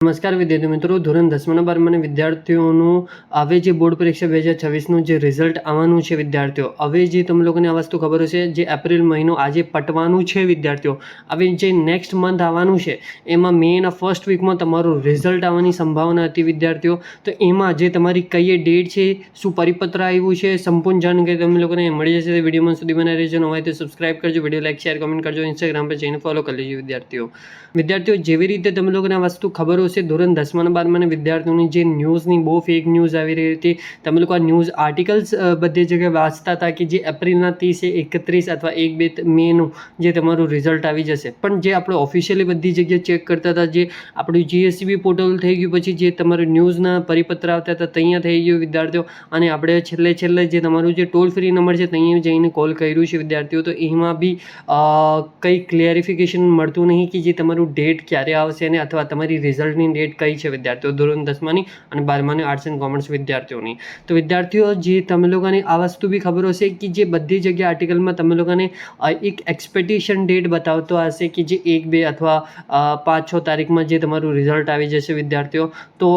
નમસ્કાર વિદ્યાર્થી મિત્રો, ધોરણ 10 બારમાના વિદ્યાર્થીઓનું હવે જે બોર્ડ પરીક્ષા 2026નું જે રિઝલ્ટ આવવાનું છે વિદ્યાર્થીઓ, હવે જે તમે લોકોને આ વસ્તુ ખબર હશે, જે એપ્રિલ મહિનો આજે પટવાનું છે વિદ્યાર્થીઓ, હવે જે નેક્સ્ટ મંથ આવવાનું છે એમાં મેના ફર્સ્ટ વીકમાં તમારું રિઝલ્ટ આવવાની સંભાવના હતી વિદ્યાર્થીઓ. તો એમાં જે તમારી કઈ ડેટ છે, શું પરિપત્ર આવ્યું છે, સંપૂર્ણ જાણકારી તમે લોકોને મળી જશે. તે વિડીયોમાં સુધી બનાવી રહેજો. ન હોય તો સબસ્ક્રાઇબ કરજો, વિડીયો લાઈક શેર કમેન્ટ કરજો, ઇન્સ્ટાગ્રામ પર જઈને ફોલો કરી લેજો વિદ્યાર્થીઓ. જેવી રીતે તમે લોકોને આ વસ્તુ ખબર હશે, ધોરણ 10 બારમાના વિદ્યાર્થીઓની જે ન્યૂઝની બહુ ફેક ન્યૂઝ આવી રહી હતી, તમે લોકો આ ન્યૂઝ આર્ટિકલ્સ બધી જગ્યાએ વાંચતા હતા કે જે એપ્રિલના 30, 31 અથવા 1-2 મેનું જે તમારું રિઝલ્ટ આવી જશે. પણ જે આપણે ઓફિશિયલી બધી જગ્યાએ ચેક કરતા હતા, જે આપણું GSEB પોર્ટલ થઈ ગયું, પછી જે તમારું ન્યૂઝના પરિપત્ર આવતા હતા ત્યાં થઈ ગયું વિદ્યાર્થીઓ. અને આપણે છેલ્લે જે તમારું જે ટોલ ફ્રી નંબર છે ત્યાં જઈને કોલ કર્યું છે વિદ્યાર્થીઓ. તો એમાં બી કંઈ ક્લેરિફિકેશન મળતું નહીં કે જે તમારું ડેટ ક્યારે આવશે અને અથવા તમારી રિઝલ્ટની ડેટ કઈ છે વિદ્યાર્થીઓ, ધોરણ 10માની અને 12માની આર્ટ્સ એન્ડ કોમર્સ વિદ્યાર્થીઓની. તો વિદ્યાર્થીઓ, જે તમે લોકોને આ વસ્તુ બી ખબર હશે કે જે બધી જગ્યાએ આર્ટિકલમાં તમે લોકોને એક એક્સપેક્ટેશન ડેટ બતાવતો હશે કે જે 1, 2 અથવા 5, 6 તારીખમાં જે તમારું રિઝલ્ટ આવી જશે વિદ્યાર્થીઓ. તો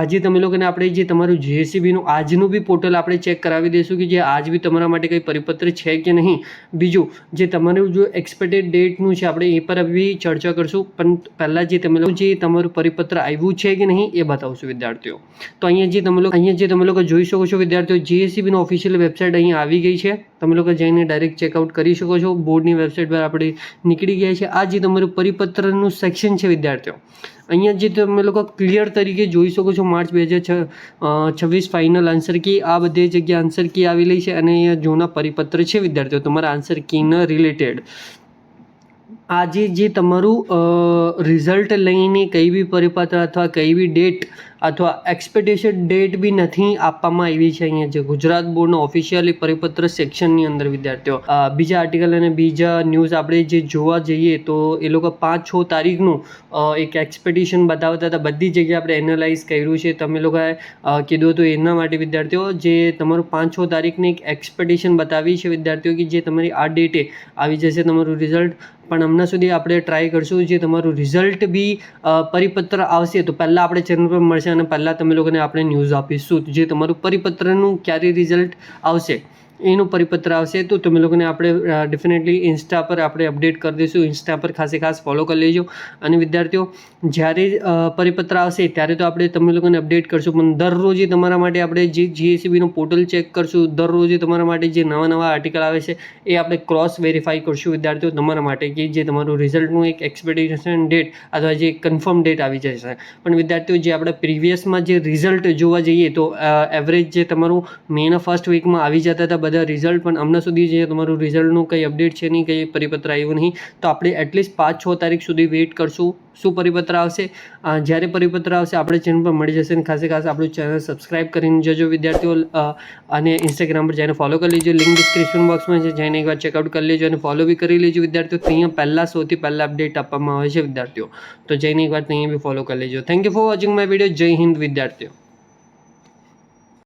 આજે તમે લોકોને આપણે જે તમારું GSEBનું આજનું બી પોર્ટલ આપણે ચેક કરાવી દઈશું કે જે આજ બી તમારા માટે કંઈ પરિપત્ર છે કે નહીં. બીજું જે તમારું જો એક્સપેક્ટેડ ડેટનું છે આપણે એ પર બી ચર્ચા કરશું, પણ પહેલાં જે તમે લોકો જે તમારું પરિપત્ર આવ્યું છે કે નહીં એ બતાવશું વિદ્યાર્થીઓ. તો અહીંયા જે તમે લોકો જોઈ શકો છો વિદ્યાર્થીઓ, GSEBનો ઓફિશિયલ વેબસાઇટ અહીંયા આવી ગઈ છે. તમે લોકો જઈને ડાયરેક્ટ ચેકઆઉટ કરી શકો છો. બોર્ડની વેબસાઇટ પર આપણે નીકળી ગયા છે. આ જે તમારું પરિપત્રનું સેક્શન છે વિદ્યાર્થીઓ, અહીંયા જે તમે લોકો ક્લિયર તરીકે જોઈ શકો છો, માર્ચ 2026 ફાઇનલ આન્સર કી, આ બધી જગ્યાએ આન્સર કી આવેલી છે અને અહીંયા જૂના પરિપત્ર છે વિદ્યાર્થીઓ તમારા આન્સર કીના રિલેટેડ. આજે જે તમારું રિઝલ્ટ લઈને કંઈ બી પરિપત્ર અથવા કઈ બી ડેટ અથવા એક્સપેક્ટેશન ડેટ બી નથી આપવામાં આવી છે. અહીંયા જે ગુજરાત બોર્ડનો ઓફિશિયલી પરિપત્ર સેક્શનની અંદર વિદ્યાર્થીઓ બીજા આર્ટિકલ અને બીજા ન્યૂઝ આપણે જે જોવા જઈએ તો એ લોકો 5-6 તારીખનું એક એક્સપેક્ટેશન બતાવતા હતા. બધી જગ્યાએ આપણે એનાલાઇઝ કર્યું છે, તમે લોકોએ કીધું હતું એના માટે વિદ્યાર્થીઓ. જે તમારું 5-6 તારીખની એક એક્સપેક્ટેશન બતાવી છે વિદ્યાર્થીઓ કે જે તમારી આ ડેટે આવી જશે તમારું રિઝલ્ટ. પણ હમણાં સુધી આપણે ટ્રાય કરશું જે તમારું રિઝલ્ટ બી પરિપત્ર આવશે તો પહેલાં આપણે ચેનલ પર મળશે અને પહેલાં તમે લોકોને આપણે ન્યૂઝ આપીશું જે તમારું પરિપત્રનું ક્યારે રિઝલ્ટ આવશે એનું પરિપત્ર આવશે. તો તમે લોકોને આપણે ડેફિનેટલી ઇન્સ્ટા પર આપણે અપડેટ કરી દઈશું. ઇન્સ્ટા પર ખાસ ફોલો કરી લેજો. અને વિદ્યાર્થીઓ, જ્યારે પરિપત્ર આવશે ત્યારે તો આપણે તમે લોકોને અપડેટ કરશું, પણ દરરોજ તમારા માટે આપણે જે GSEBનું પોર્ટલ ચેક કરશું, દરરોજ તમારા માટે જે નવા આર્ટિકલ આવે છે એ આપણે ક્રોસ વેરીફાઈ કરશું વિદ્યાર્થીઓ તમારા માટે કે જે તમારું રિઝલ્ટનું એક એક્સપેક્ટેશન ડેટ અથવા જે કન્ફર્મ ડેટ આવી જશે. પણ વિદ્યાર્થીઓ, જે આપણે પ્રીવિયસમાં જે રિઝલ્ટ જોવા જઈએ તો એવરેજ જે તમારું મેના ફર્સ્ટ વીકમાં આવી જતા હતા બધા રિઝલ્ટ, પણ હમણાં સુધી જે તમારું રિઝલ્ટનું કંઈ અપડેટ છે નહીં, કંઈ પરિપત્ર આવ્યું નહીં. તો આપણે એટલીસ્ટ 5-6 તારીખ સુધી વેઇટ કરશું શું પરિપત્ર આવશે. જ્યારે પરિપત્ર આવશે આપણે ચેનલ પર મળી જશે. અને ખાસ આપણું ચેનલ સબસ્ક્રાઇબ કરીને જજો વિદ્યાર્થીઓ. અને ઇન્સ્ટાગ્રામ પર જઈને ફોલો કરી લેજો. લિંક ડિસ્ક્રિપ્શન બોક્સમાં છે, જઈને એકવાર ચેકઆઉટ કરી લેજો અને ફોલો બી કરી લેજો વિદ્યાર્થીઓ. ત્યાં સૌથી પહેલાં અપડેટ આપવામાં આવે છે વિદ્યાર્થીઓ. તો જઈને એકવાર ત્યાં બી ફોલો કરી લેજો. Thank you for watching my video. જય હિન્દ વિદ્યાર્થીઓ.